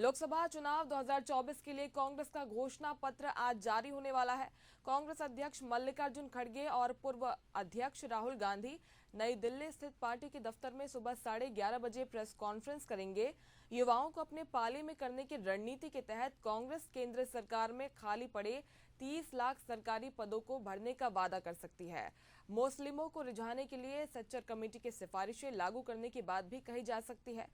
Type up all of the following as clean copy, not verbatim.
लोकसभा चुनाव 2024 के लिए कांग्रेस का घोषणा पत्र आज जारी होने वाला है। कांग्रेस अध्यक्ष मल्लिकार्जुन खड़गे और पूर्व अध्यक्ष राहुल गांधी नई दिल्ली स्थित पार्टी के दफ्तर में सुबह 11:30 बजे प्रेस कॉन्फ्रेंस करेंगे। युवाओं को अपने पाले में करने की रणनीति के तहत कांग्रेस केंद्र सरकार में खाली पड़े 30 लाख सरकारी पदों को भरने का वादा कर सकती है। मुस्लिमों को रिझाने के लिए सच्चर कमेटी की सिफारिशें लागू करने की बात भी कही जा सकती है।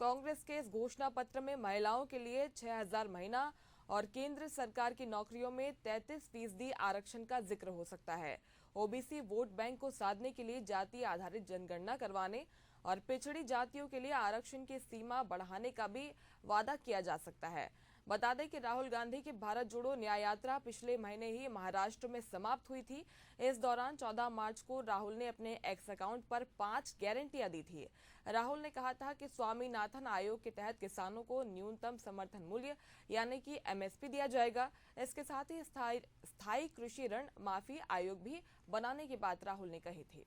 कांग्रेस के इस घोषणा पत्र में महिलाओं के लिए 6,000 महीना और केंद्र सरकार की नौकरियों में 33% आरक्षण का जिक्र हो सकता है। ओबीसी वोट बैंक को साधने के लिए जाति आधारित जनगणना करवाने और पिछड़ी जातियों के लिए आरक्षण की सीमा बढ़ाने का भी वादा किया जा सकता है। बता दें कि राहुल गांधी की भारत जोड़ो न्याय यात्रा पिछले महीने ही महाराष्ट्र में समाप्त हुई थी। इस दौरान 14 मार्च को राहुल ने अपने एक्स अकाउंट पर 5 गारंटियां दी थी। राहुल ने कहा था कि स्वामीनाथन आयोग के तहत किसानों को न्यूनतम समर्थन मूल्य यानी कि एमएसपी दिया जाएगा। इसके साथ ही स्थायी कृषि ऋण माफी आयोग भी बनाने की बात राहुल ने कही थी।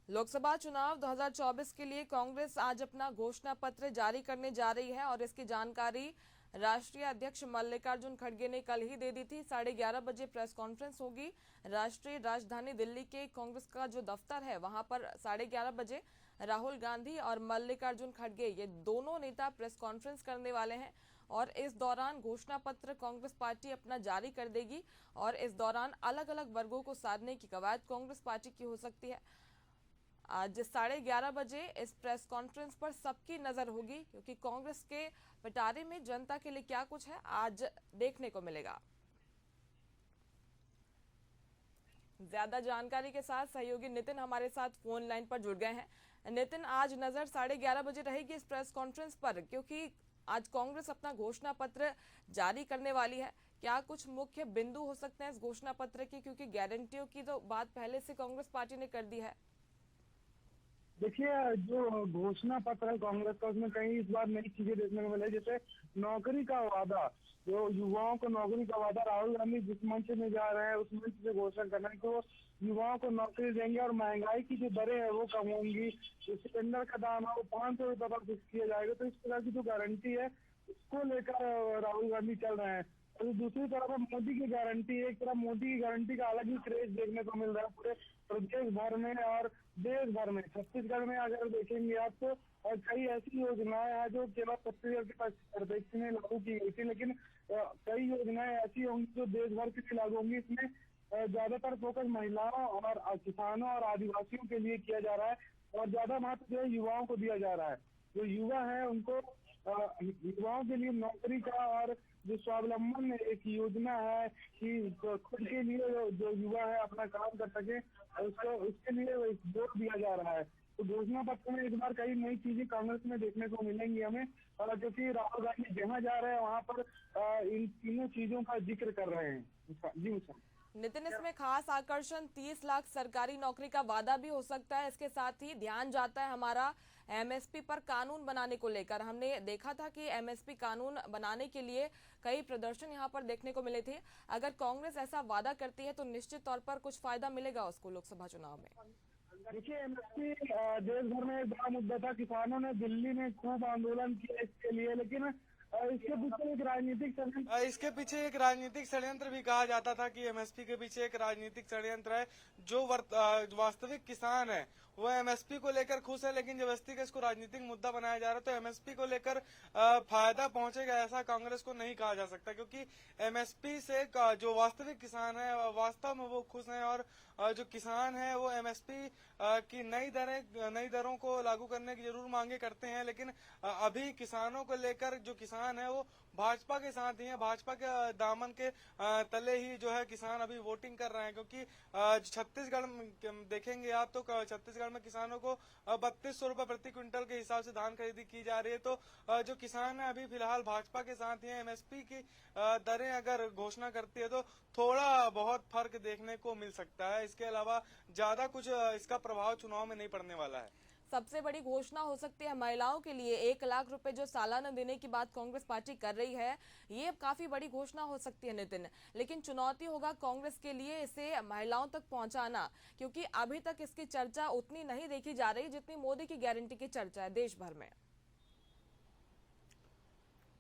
लोकसभा चुनाव 2024 के लिए कांग्रेस आज अपना घोषणा पत्र जारी करने जा रही है और इसकी जानकारी राष्ट्रीय अध्यक्ष मल्लिकार्जुन खड़गे ने कल ही दे दी थी। 11:30 बजे प्रेस कॉन्फ्रेंस होगी। राष्ट्रीय राजधानी दिल्ली के कांग्रेस का जो दफ्तर है वहां पर 11:30 बजे राहुल गांधी और मल्लिकार्जुन खड़गे ये दोनों नेता प्रेस कॉन्फ्रेंस करने वाले हैं और इस दौरान घोषणा पत्र कांग्रेस पार्टी अपना जारी कर देगी और इस दौरान अलग अलग वर्गों को साधने की कवायद कांग्रेस पार्टी की हो सकती है। आज 11:30 बजे इस प्रेस कॉन्फ्रेंस पर सबकी नजर होगी क्योंकि कांग्रेस के पिटारे में जनता के लिए क्या कुछ है आज देखने को मिलेगा। ज्यादा जानकारी के साथ सहयोगी नितिन हमारे साथ फोन लाइन पर जुड़ गए हैं। नितिन, आज नजर 11:30 बजे रहेगी इस प्रेस कॉन्फ्रेंस पर क्योंकि आज कांग्रेस अपना घोषणा पत्र जारी करने वाली है। क्या कुछ मुख्य बिंदु हो सकते हैं इस घोषणा पत्र के, क्योंकि गारंटियों की तो बात पहले से कांग्रेस पार्टी ने कर दी है। देखिए, जो घोषणा पत्र है कांग्रेस का, उसमें कई इस बार नई चीजें देखने को मिले, जैसे नौकरी का वादा। जो युवाओं को नौकरी का वादा राहुल गांधी जिस मंच में जा रहे हैं उस मंच से घोषणा करना है कि वो युवाओं को नौकरी देंगे और महंगाई की जो दरें है वो कम होंगी। जो सिलेंडर का दाम है वो 500 रुपये पर फिक्स किया जाएगा। तो इस प्रकार की जो गारंटी है उसको लेकर राहुल गांधी चल रहे हैं। और दूसरी तरफ मोदी की गारंटी, एक तरफ मोदी की गारंटी का अलग ही क्रेज देखने को मिल रहा है पूरे प्रदेश भर में और देश भर में। छत्तीसगढ़ में अगर देखेंगे आप तो और कई ऐसी योजनाएं हैं जो केवल छत्तीसगढ़ के प्रदेश में लागू की गई थी, लेकिन कई योजनाएं ऐसी होंगी जो देश भर के लिए लागू होंगी। इसमें ज्यादातर फोकस महिलाओं और किसानों और आदिवासियों के लिए किया जा रहा है और ज्यादा महत्व जो है युवाओं को दिया जा रहा है। जो युवा है उनको युवाओं के लिए नौकरी का और जो स्वावलंबन एक योजना है कि खुद के लिए जो युवा है अपना काम कर सके, उसको उसके लिए जोर दिया जा रहा है। तो घोषणा पत्र में इस बार कई नई चीजें कांग्रेस में देखने को मिलेंगी हमें, और क्योंकि राहुल गांधी जहाँ जा रहे हैं वहाँ पर इन तीनों चीजों का जिक्र कर रहे हैं। जी सर। नितिन, इसमें खास आकर्षण 30 लाख सरकारी नौकरी का वादा भी हो सकता है। इसके साथ ही ध्यान जाता है हमारा एमएसपी पर कानून बनाने को लेकर। हमने देखा था कि एमएसपी कानून बनाने के लिए कई प्रदर्शन यहां पर देखने को मिले थे। अगर कांग्रेस ऐसा वादा करती है तो निश्चित तौर पर कुछ फायदा मिलेगा उसको लोकसभा चुनाव में। देखिए, एमएसपी देश भर में एक बड़ा मुद्दा था। किसानों ने दिल्ली में खूब आंदोलन किया इसके लिए, लेकिन इसके पीछे एक राजनीतिक षड्यंत्र भी कहा जाता था कि एमएसपी के पीछे एक राजनीतिक षड्यंत्र है। जो वास्तविक किसान है वो एमएसपी को लेकर खुश है, लेकिन जबरदस्ती का इसको राजनीतिक मुद्दा बनाया जा रहा है। तो एमएसपी को लेकर फायदा पहुंचेगा ऐसा कांग्रेस को नहीं कहा जा सकता, क्योंकि एमएसपी से जो वास्तविक किसान है वास्तव में वो खुश है और जो किसान है वो एमएसपी की नई दरों को लागू करने की जरूर मांगे करते हैं। लेकिन अभी किसानों को लेकर जो किसान है वो भाजपा के साथ ही है। भाजपा के दामन के तले ही जो है किसान अभी वोटिंग कर रहे हैं, क्योंकि छत्तीसगढ़ में देखेंगे आप तो छत्तीसगढ़ में किसानों को 3200 रुपए प्रति क्विंटल के हिसाब से धान खरीदी की जा रही है। तो जो किसान है अभी फिलहाल भाजपा के साथ ही है। एमएसपी की दरें अगर घोषणा करती है तो थोड़ा बहुत फर्क देखने को मिल सकता है। इसके अलावा ज्यादा कुछ इसका प्रभाव चुनाव में नहीं पड़ने वाला है। सबसे बड़ी घोषणा हो सकती है महिलाओं के लिए 1 लाख रुपए जो सालाना देने की बात कांग्रेस पार्टी कर रही है। ये काफी बड़ी घोषणा हो सकती है नितिन, लेकिन चुनौती होगा कांग्रेस के लिए इसे महिलाओं तक पहुंचाना, क्योंकि अभी तक इसकी चर्चा उतनी नहीं देखी जा रही जितनी मोदी की गारंटी की चर्चा है देश भर में।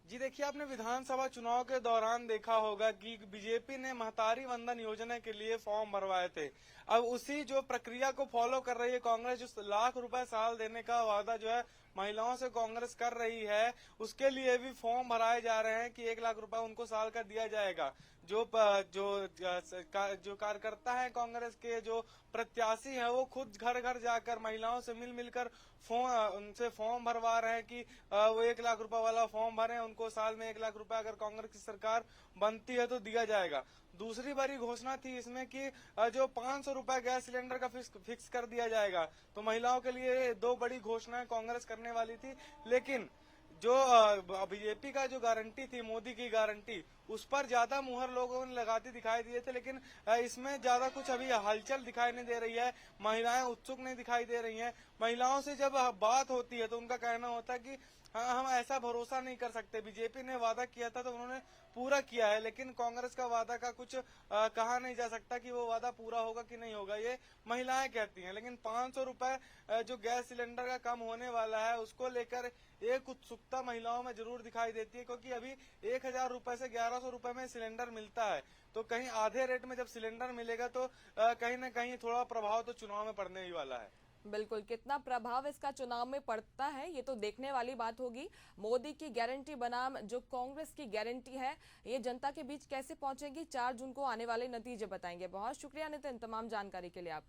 जी देखिए, आपने विधानसभा चुनाव के दौरान देखा होगा कि बीजेपी ने महतारी वंदन योजना के लिए फॉर्म भरवाए थे। अब उसी जो प्रक्रिया को फॉलो कर रही है कांग्रेस, जो लाख रुपए साल देने का वादा जो है महिलाओं से कांग्रेस कर रही है, उसके लिए भी फॉर्म भराए जा रहे हैं कि 1 लाख रुपए उनको साल का दिया जाएगा। जो कार्यकर्ता है कांग्रेस के, जो प्रत्याशी हैं, वो खुद घर घर जाकर महिलाओं से मिलकर उनसे फॉर्म भरवा रहे हैं कि वो 1 लाख रुपए वाला फॉर्म भरें, उनको साल में 1 लाख रुपए अगर कांग्रेस की सरकार बनती है तो दिया जाएगा। दूसरी बड़ी घोषणा थी इसमें कि जो 500 रुपए गैस सिलेंडर का फिक्स कर दिया जाएगा। तो महिलाओं के लिए 2 बड़ी घोषणाएं कांग्रेस करने वाली थी, लेकिन जो बीजेपी का जो गारंटी थी, मोदी की गारंटी, उस पर ज्यादा मुहर लोगों ने लगाती दिखाई दिए थे, लेकिन इसमें ज्यादा कुछ अभी हलचल दिखाई नहीं दे रही है। महिलाएं उत्सुक नहीं दिखाई दे रही हैं। महिलाओं से जब बात होती है तो उनका कहना होता है कि हाँ, हम ऐसा भरोसा नहीं कर सकते। बीजेपी ने वादा किया था तो उन्होंने पूरा किया है, लेकिन कांग्रेस का वादा का कुछ कहा नहीं जा सकता कि वो वादा पूरा होगा कि नहीं होगा, ये महिलाएं कहती हैं। लेकिन 500 रुपए जो गैस सिलेंडर का कम होने वाला है, उसको लेकर एक उत्सुकता महिलाओं में जरूर दिखाई देती है, क्योंकि अभी 1000 रुपए से 1100 रुपए में सिलेंडर मिलता है। तो कहीं आधे रेट में जब सिलेंडर मिलेगा तो कहीं न कहीं थोड़ा प्रभाव तो चुनाव में पड़ने ही वाला है। बिल्कुल, कितना प्रभाव इसका चुनाव में पड़ता है ये तो देखने वाली बात होगी। मोदी की गारंटी बनाम जो कांग्रेस की गारंटी है, ये जनता के बीच कैसे पहुंचेगी, 4 जून को आने वाले नतीजे बताएंगे। बहुत शुक्रिया नितिन, तमाम जानकारी के लिए आपका।